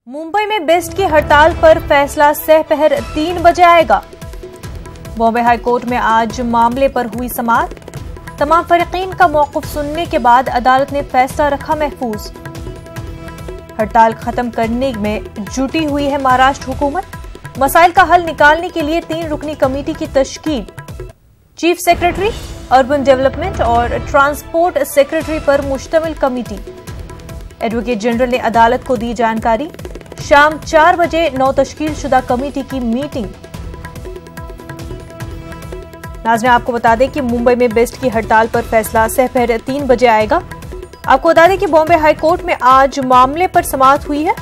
मुंबई में बेस्ट की हड़ताल पर फैसला सहपहर 3 बजे आएगा। बॉम्बे हाईकोर्ट में आज मामले पर हुई समाअत। तमाम फरीकीन का मौक़िफ़ सुनने के बाद अदालत ने फैसला रखा महफूज। हड़ताल खत्म करने में जुटी हुई है महाराष्ट्र हुकूमत। मसाइल का हल निकालने के लिए 3 रुकनी कमेटी की तश्कील। चीफ सेक्रेटरी, अर्बन डेवलपमेंट और ट्रांसपोर्ट सेक्रेटरी पर मुश्तमिल कमेटी। एडवोकेट जनरल ने अदालत को दी जानकारी। शाम 4 बजे 9 तश्कील शुदा कमेटी की मीटिंग। नाज़रीन, आपको बता दें कि मुंबई में बेस्ट की हड़ताल पर फैसला सहपहर 3 बजे आएगा। आपको बता दें कि बॉम्बे हाईकोर्ट में आज मामले पर समाअत हुई है।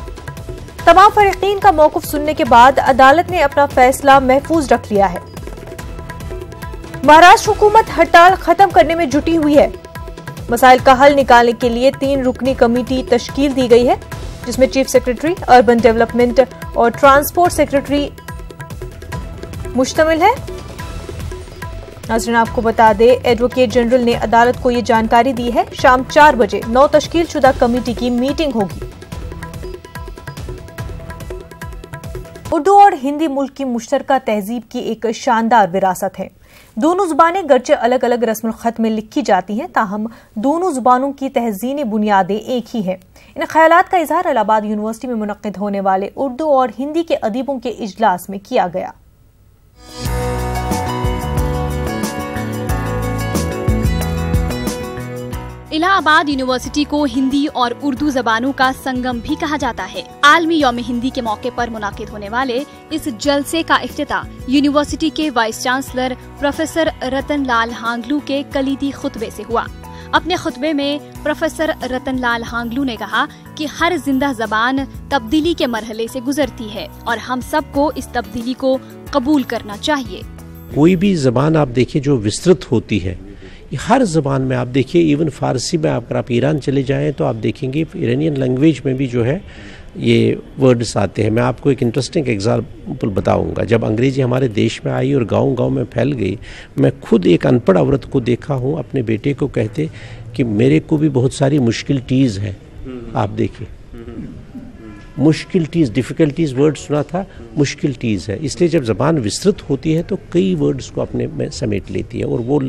तमाम फरीकीन का मौक़िफ़ सुनने के बाद अदालत ने अपना फैसला महफूज रख लिया है। महाराष्ट्र हुकूमत हड़ताल खत्म करने में जुटी हुई है। मसाइल का हल निकालने के लिए 3 रुकनी कमेटी तश्कील दी गई है, जिसमें चीफ सेक्रेटरी, अर्बन डेवलपमेंट और ट्रांसपोर्ट सेक्रेटरी मुश्तमिल है। नाज़रीन, आपको बता दें, एडवोकेट जनरल ने अदालत को ये जानकारी दी है। शाम 4 बजे 9 तश्कील शुदा कमेटी की मीटिंग होगी। उर्दू और हिंदी मुल्क की मुश्तरका तहजीब की एक शानदार विरासत है। दोनों जुबानें गर्चे अलग अलग रस्म खत में लिखी जाती हैं, ताहम दोनों जुबानों की तहज़ीनी बुनियादें एक ही हैं। इन ख्यालात का इजहार इलाहाबाद यूनिवर्सिटी में मुनक्किद होने वाले उर्दू और हिंदी के अदीबों के इजलास में किया गया। इलाहाबाद यूनिवर्सिटी को हिंदी और उर्दू जबानों का संगम भी कहा जाता है। आलमी यौम हिंदी के मौके पर मुनाकिद होने वाले इस जलसे का इफ्तिताह यूनिवर्सिटी के वाइस चांसलर प्रोफेसर रतन लाल हांगलू के कलीदी खुतबे से हुआ। अपने खुतबे में प्रोफेसर रतन लाल हांगलू ने कहा कि हर जिंदा जबान तब्दीली के मरहले से गुजरती है और हम सबको इस तब्दीली को कबूल करना चाहिए। कोई भी जबान आप देखिए जो विस्तृत होती है, हर ज़बान में आप देखिए, इवन फ़ारसी में अगर आप ईरान चले जाएं तो आप देखेंगे ईरानियन लैंग्वेज में भी जो है ये वर्ड्स आते हैं। मैं आपको एक इंटरेस्टिंग एग्जाम्पल बताऊंगा। जब अंग्रेज़ी हमारे देश में आई और गांव-गांव में फैल गई, मैं खुद एक अनपढ़ औरत को देखा हूँ अपने बेटे को कहते कि मेरे को भी बहुत सारी मुश्किल टीज़ है। आप देखिए, मुश्किल टीज़, डिफ़िकल्टीज़ वर्ड सुना था, मुश्किल टीज़ है। इसलिए जब ज़बान विस्तृत होती है तो कई वर्ड्स को अपने में समेट लेती है और वो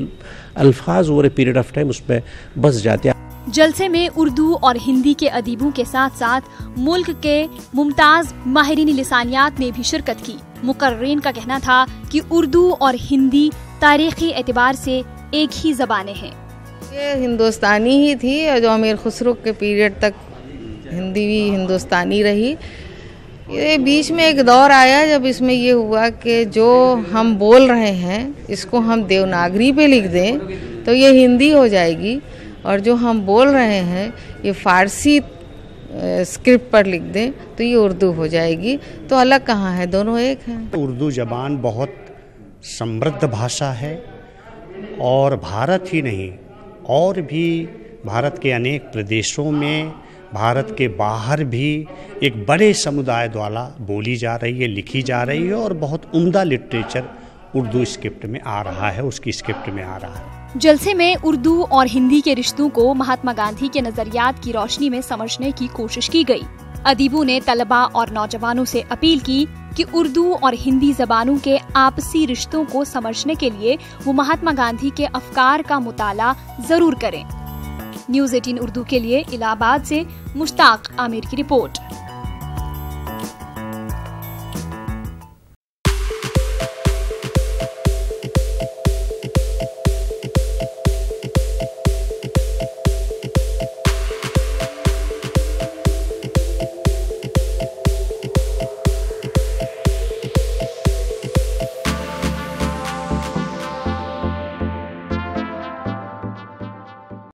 अल्फाज over a period of time उसमें बस जाते हैं। जलसे में उर्दू और हिंदी के अदीबों के साथ साथ मुल्क के मुमताज माहिरीन लिसानियात ने भी शिरकत की। मुकर्रीन का कहना था कि उर्दू और हिंदी तारीखी एतबार से एक ही ज़बानें हैं। ये हिंदुस्तानी ही थी और जो अमीर खुसरो के पीरियड तक हिंदी भी हिंदुस्तानी रही। ये बीच में एक दौर आया जब इसमें ये हुआ कि जो हम बोल रहे हैं इसको हम देवनागरी पे लिख दें तो ये हिंदी हो जाएगी, और जो हम बोल रहे हैं ये फ़ारसी स्क्रिप्ट पर लिख दें तो ये उर्दू हो जाएगी। तो अलग कहाँ है, दोनों एक हैं। उर्दू ज़बान बहुत समृद्ध भाषा है और भारत ही नहीं और भी भारत के अनेक प्रदेशों में, भारत के बाहर भी एक बड़े समुदाय द्वारा बोली जा रही है, लिखी जा रही है और बहुत उम्दा लिटरेचर उर्दू स्क्रिप्ट में आ रहा है, उसकी स्क्रिप्ट में आ रहा है। जलसे में उर्दू और हिंदी के रिश्तों को महात्मा गांधी के नजरियात की रोशनी में समझने की कोशिश की गई। अदीबों ने तलबा और नौजवानों से अपील की कि उर्दू और हिंदी जबानों के आपसी रिश्तों को समझने के लिए वो महात्मा गांधी के अफकार का मुताला जरूर करें। न्यूज़ 18 उर्दू के लिए इलाहाबाद से मुश्ताक आमिर की रिपोर्ट।